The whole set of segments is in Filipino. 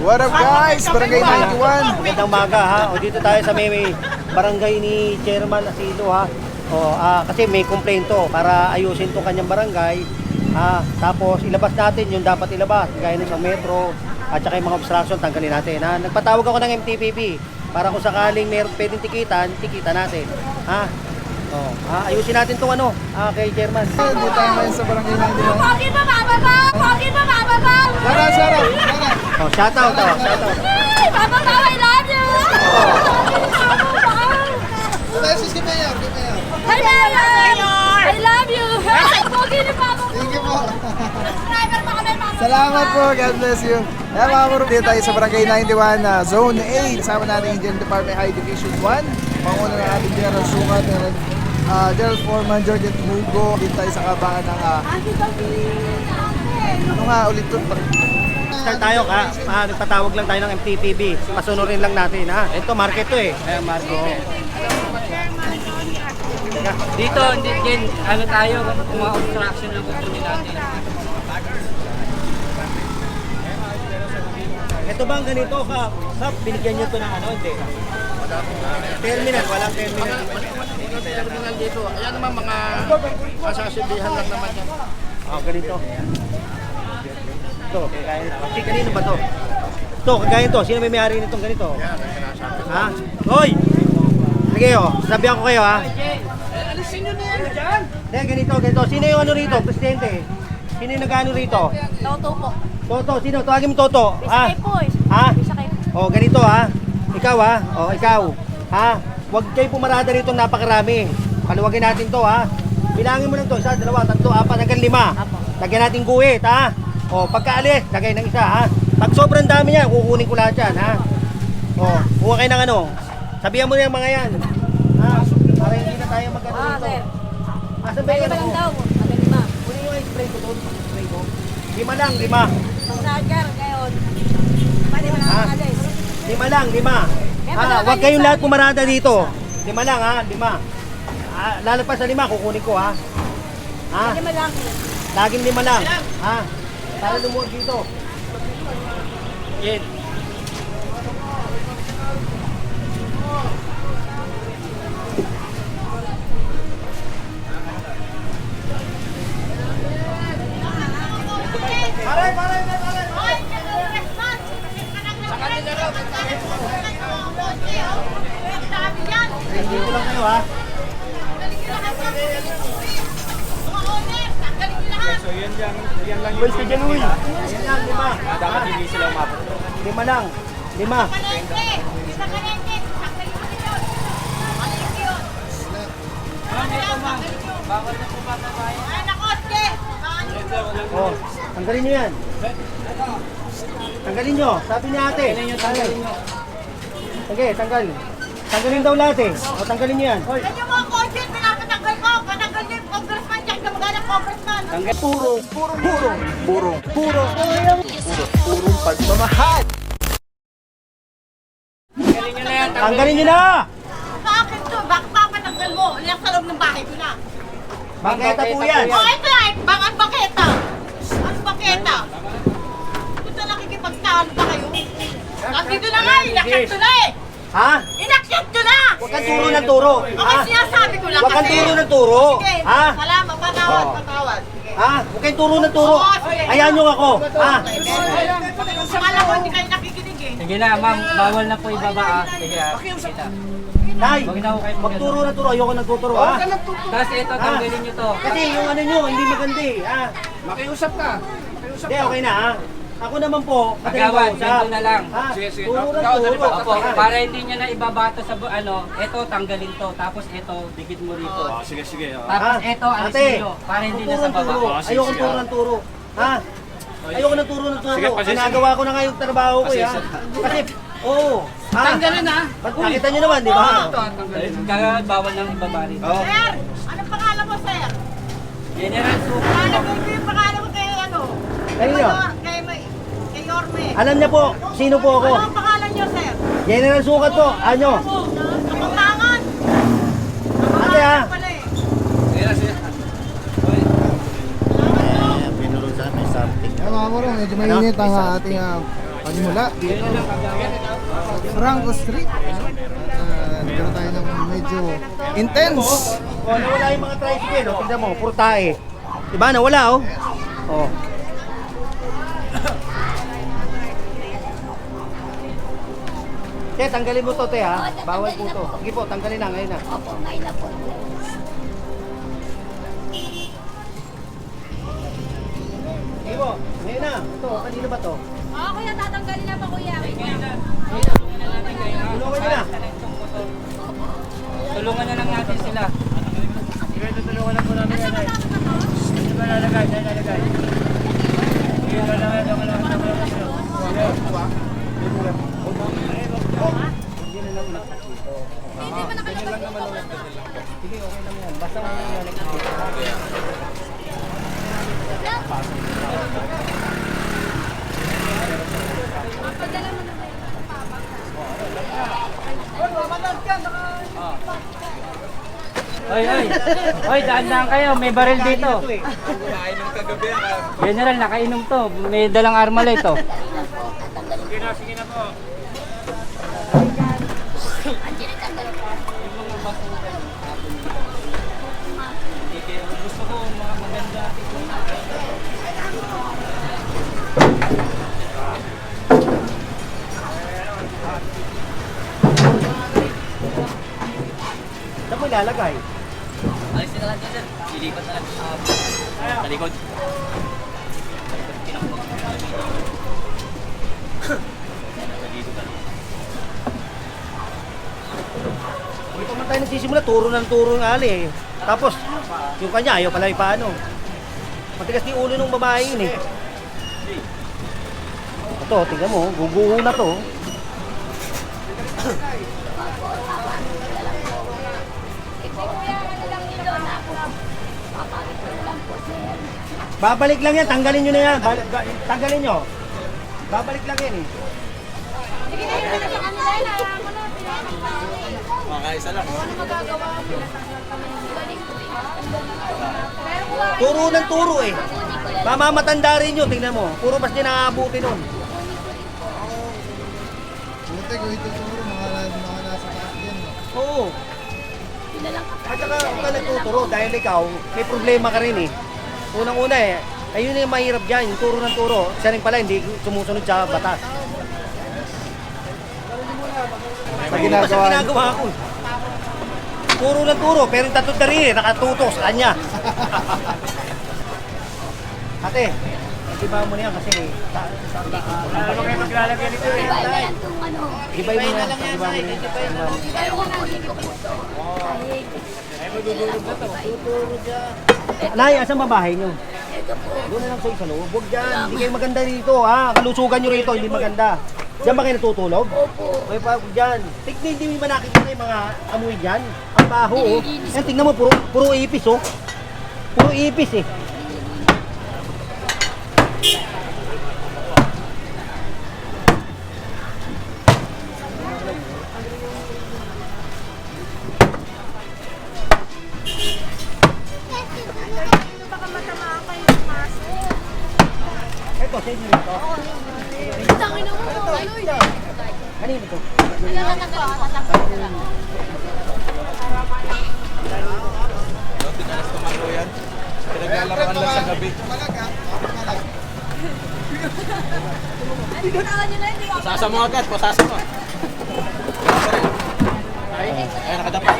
What up guys? Barangay 91. Magandang maga ha. O dito tayo sa may barangay ni Chairman Asilo ha. O kasi may komplento para ayusin tong kanyang barangay. Tapos ilabas natin yung dapat ilabas gaya ng sa metro at saka yung mga obstruction tanggalin natin ha. Nagpatawag ako ng MTPP para kung sakaling meron pwedeng tikitan natin. Ha? Ayusin natin tong kay Chairman. Dito tayo ngayon sa barangay 91. Pogi pa bababa! Pogi pa bababa! Sara. Shout out. Hey, bababa, I love you! Beses kay Mayor. Hi, Mayor! I love you! Pogi ni Papa! Thank you po. Subscriber pa kami, Papa! Salamat po. God bless you. Ayan mga bro, dito tayo sa barangay 91, Zone 8. Kasama natin yung General Department High Division 1. Panguna ng ating General Sukat, General Foreman Jordan Hugo. Dito tayo sa kabangan ng ulit to? Start tayo ka. Nagpatawag lang tayo ng MTPP. Pasunurin lang natin ha. Ito market to eh. Ayan market. Dito, din, tayo, mga obstruction lang kukunin natin. Ito bang ganito ka? Binigyan nyo to ng hindi? Terminal, walang terminal. Terminal dito, ayan naman mga masasabihan lang naman yan. Ganito. Ito, kagaya nito. Kanino ba to? Ito, kagaya nito. Sino may may-ari nitong ganito? Ha? Hoy! Sige sabihan ko kayo ha. Alisin nyo na yan dyan! Ganito. Sino yung rito? Presidente? Sino yung nag-ano rito? Toto po. Toto, sino? Tawagin mo Toto. Bisa kayo po eh. Ha? Bisa kayo. Ganito ha. Ikaw ha. Ikaw. Ha? Huwag kayo pumarada rito napakarami. Paluwagin natin to ha. Bilangin mo lang to. 1, 2, 3, 4, hanggang 5. Lagyan natin guhit ha. Pagkaalis, lagay ng isa ha. Pag sobrang dami niya, kukunin ko lahat yan ha. Kuha kayo ng sabihan mo na yung mga yan. Ha? Para hindi na tayo mag-ano dito. Sir. Asan ba yung Lima lang daw. Sabi 5. Kunin yung spray ko doon. 5 lang. Pag-charger ngayon. Pwede mo lang alis. 5 lang. Huwag kayong lahat pumarada dito. 5 lang ha. 5. Lalagpas sa 5, kukunin ko ha. Ha? 5 lang. Laging 5 lang. Ha? Para lumuwag dito. Yan. Dito lang kayo ha. So yan lang Boys ka dyan uy. Yan lang, 5. dapat hindi sila umabot. 5 lang. 5. Tanggalin nyo yan. Tanggalin nyo. Sabi ni ate. Tanggalin nyo. Sige, tanggal. Tanggalin daw lahat eh. Tanggalin nyo yan. Purong pagmamahal. Galing nyo na yan. Tanggalin nyo na! Bakit to? Bakit papatanggal mo? Ilang sa loob ng bahay ko na. Bangketa po yan. Ito na, bakit baketa? Ano baketa? Punta nakikipagtaan pa kayo. Nandito na nga, inakyat ko na eh. Ha? Inakyat ko na! Huwag kang turo ng turo. Okay, sinasabi ko lang Huwag kang kasi. turo ng turo. Sige, Ha? salamat, patawad. Ha? Huwag kang turo ng turo. Hayaan nyo ako. Ha? Akala ko hindi kayo nakikinig eh. Sige na, ma'am, bawal na po ibaba Sige kita. Nay, Huwag na ako kayo magturo ng turo. Ayoko nagtuturo ha. Tapos ito, tanggalin nyo to. Kasi yung nyo, hindi maganda eh. Ha? Makiusap ka. Hindi, okay na ha. Ako naman po, Agawan, ganito na lang. Ha? Sige. Turo ng Ikaw, turo. Opo, para hindi nyo na ibabato sa ito, tanggalin to. Tapos ito, dikit mo rito. Sige. Tapos Ha? ito, alisin Ate, nyo. Para hindi na turo sa ng turo. baba. Ayoko turo ng turo. Ha? Ayoko ng turo ng turo. Sige, pasensya. Ginagawa ko na nga yung trabaho ko ha. Kasi, ha? Tanggalin na. Nakita nyo naman, di ba? Ito, tanggalin. Kaya bawal nang ibaba rito. Sir, anong pangalan mo, sir? General Sukat. Pangalan mo yung pangalan mo kay ano? Kanino? Kay Yorme. Alam niya po, sino po ako? Ano ang pangalan niyo, sir? General Sukat po, ano? Kapangangan. Ate ha? Pala eh. Mga muro, medyo mainit ang ating panimula dito Franco Street. Nagkaroon tayo ng medyo intense. Oh, nawala yung mga tricycle, oh. Tignan mo, puro tae. Diba, nawala, oh. Oh. Te, tanggalin mo to, te, ha? Bawal po to. Sige po, tanggalin na, ngayon na. Opo, ngayon na po. Sige po, ngayon na. Ito, kanino ba to? Oo, kuya, tatanggalin na pa, kuya. Tulungan nyo na. Tulungan na lang natin sila. Sige, tutulungan lang po namin yan, ay. Sige ba nalagay? Saan nalagay? Sige ba nalagay? Sige, okay lang yan. Basta wala nang nalagay. Oy, oy. Oy, daan-daan kayo. May baril dito. Nainom kagabi ang General, nakainom to. May dalang armalite to. sige na po. Gusto ko mga maganda. Saan mo ilalagay? Alis na lang dyan. Ilipat na lang sa likod. Dito man tayo nagsisimula, turo ng turo ng ali eh. Tapos, yung kanya ayaw pala ipaano. Matigas ni ulo ng babae yun eh. Ito, tingnan mo, guguho na to. Babalik lang yan, tanggalin nyo na yan. Tanggalin nyo. Babalik lang yan eh. Makaisa lang. Turo ng turo eh. Mamamatanda rin yun, tingnan mo. Puro mas din nakaabuti nun. Buti kung ito siguro mga nasa taas yan. Oo. At saka huwag ka nagtuturo dahil ikaw, may problema ka rin eh. Unang-una eh, ayun yung mahirap dyan, yung turo ng turo. Siya rin pala, hindi sumusunod sa batas. Sa ginagawa niyo. Ginagawa ko. Turo ng turo, pero yung tatod na rin eh, nakatuto sa kanya. Ate, iba mo na yan kasi Wala naman kayo maglalagay nito eh. Iba na yan kung ano. iba mo na yan. Iba mo na yan. Pero kung kunin ko po ito. Ay, magugulog na to. Nay, asan ba bahay nyo? Ito po. Doon na lang sa loob. Huwag dyan. Hindi kayo maganda rito, ha? Kalusugan nyo rito, hindi maganda. Diyan ba kayo natutulog? Opo. Okay pa, huwag dyan. Tignan, hindi mo ba nakikita yung mga amoy dyan? Ang baho, oh. Yan, tignan mo, puro ipis, oh. Puro ipis, eh. Ito, sa inyo rito. Tangin naman ito. Ano yun? Kanino to? Pinalas komando yan. Pinaglalaroan lang sa gabi. Pasasa mo agad, pasasa mo. Ay, nakadapa.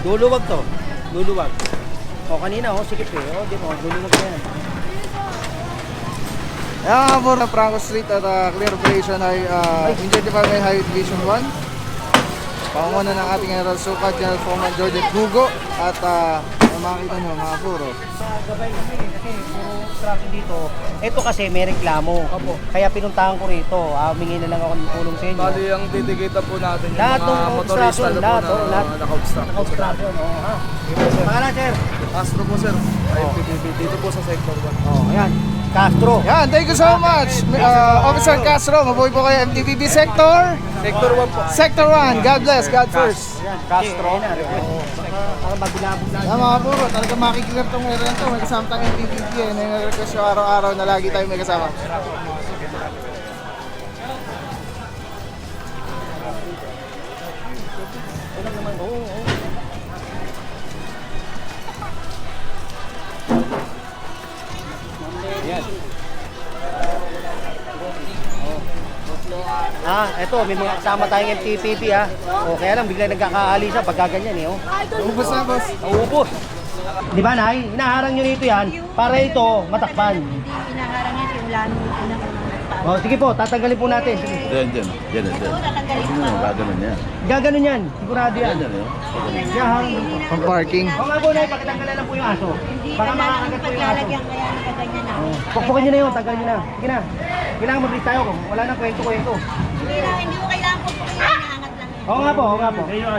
Luluwag to. Luluwag. O, kanina, oh, sikip eh. O, di mo, luluwag na yan. Yan nga po na Franco Street at clear operation ay Indian Department Highway Division 1. Pangunguna ng ating General Sukat, General Foreman George Hugo at makikita nyo mga puro. Gabay kami kasi puro traffic dito. Ito kasi may reklamo. Kaya pinuntahan ko rito. Humingi na lang ako ng tulong sa inyo. Bali, ang titikita po natin yung Lahat mga ng motorista obstruction, na po lahat, na lahat. naka-obstruct. Obstruction, oh, ha? Pangalan, sir? Castro po sir, IPTV, dito po sa sector 1. Oh, ayan. Castro. Yan, thank you so much Officer Castro. Mabuhay po kayo MTVB Sector Sector 1 po. Sector 1. God bless, God first. Ayan, Castro. Ayan, request. Parang mabilabog na. Mga puro, talaga makikilap tong area to. May kasama tayong MPPP eh. Nai-request yung araw-araw na lagi tayo may kasama. Eto, may mga kasama tayong MTPP ha. O, kaya lang bigla nagkakaalisan pagka ganyan eh. Oh. Ubus na, boss. Ubus. Di ba, Nay? Hinaharang nyo rito yan para ito matakpan. Hindi pinaharang yan, simula nung unang-unang nagpaan. O, sige po, tatanggalin po natin. Sige. Diyan. Oo, tatanggalin pa. Gaganon niya. Gaganon yan. Sigurado yan. Yaharang. Pang parking. O nga po, Nay, pakitanggalan lang po yung aso. Hindi Baka ka na lang makakagat po yung aso. paglalagyan kaya nakaganyan na. Pukpukin nyo na yun, tanggalin nyo na. Sige na. Kailangan mag-release tayo kung wala nang kwento-kwento. Hindi mo kailangan po inaangat lang yan. Oo nga po, oo nga po. Gaganon niya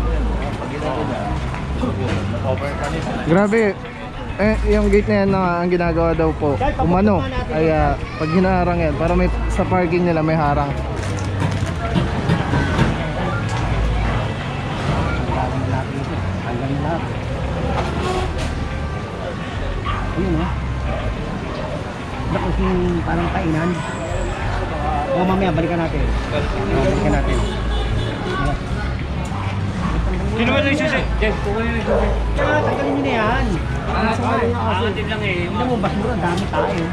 yan. Pag ginagawa niya, over kanina. Grabe. Yung gate na yan na ang ginagawa daw po, umano, ay pag hinaharang yan, para may sa parking nila may harang. Tanggalin lahat. Ayun o. Bakit yung parang kainan? O mamaya, balikan natin. Balikan natin. Sino ba yung susi? Jen, kukunin yung susi. Kaya tanggalin nyo na yan. Aangatin lang eh. Hindi mo, basura, ang dami tayo.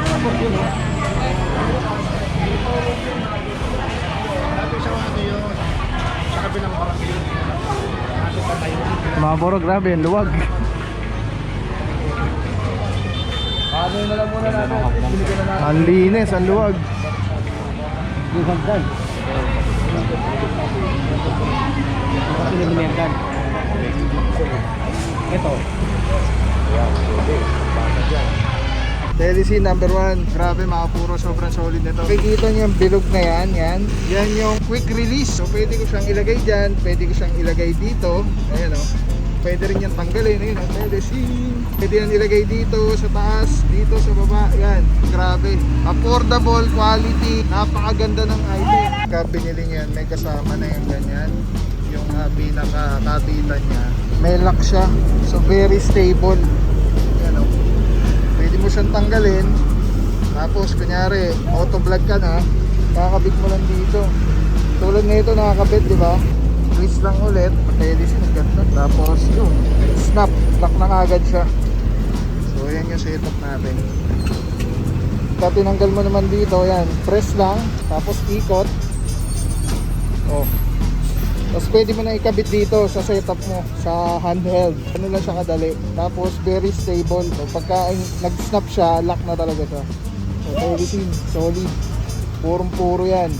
Tapos yun eh. Mga puro, grabe yung luwag. Ang linis, ang luwag. Yung hagdan. Kasi nilimergan. Ito. TLC number 1, grabe mga puro, sobrang solid nito. Kikita niyo yung bilog na yan, yan yung quick release. So pwede ko siyang ilagay dyan, pwede ko siyang ilagay dito. Ayan o, pwede rin yan tanggalin. Ayun o, TLC. Pwede yan ilagay dito, sa taas, dito sa baba. Yan, grabe. Affordable, quality, napakaganda ng item. Pagka binili niyan, may kasama na yung ganyan. Yung pinaka-kabitan niya. May lock siya, so very stable. Yan o. Pwede mo siyang tanggalin. Tapos kunyari auto vlog ka na, kakabit mo lang dito. Tulad nito nakakabit, di ba? Twist lang ulit, pwede sinaganda. Tapos yun, snap, lock na kagad siya. So yan yung setup natin. Pagka tinanggal mo naman dito, yan, press lang, tapos ikot. Oh. Tapos pwede mo na ikabit dito sa setup mo, sa handheld. Ano lang siya kadali. Tapos very stable. So, pagka nag-snap siya, lock na talaga siya. So everything solid. Purong-puro yan.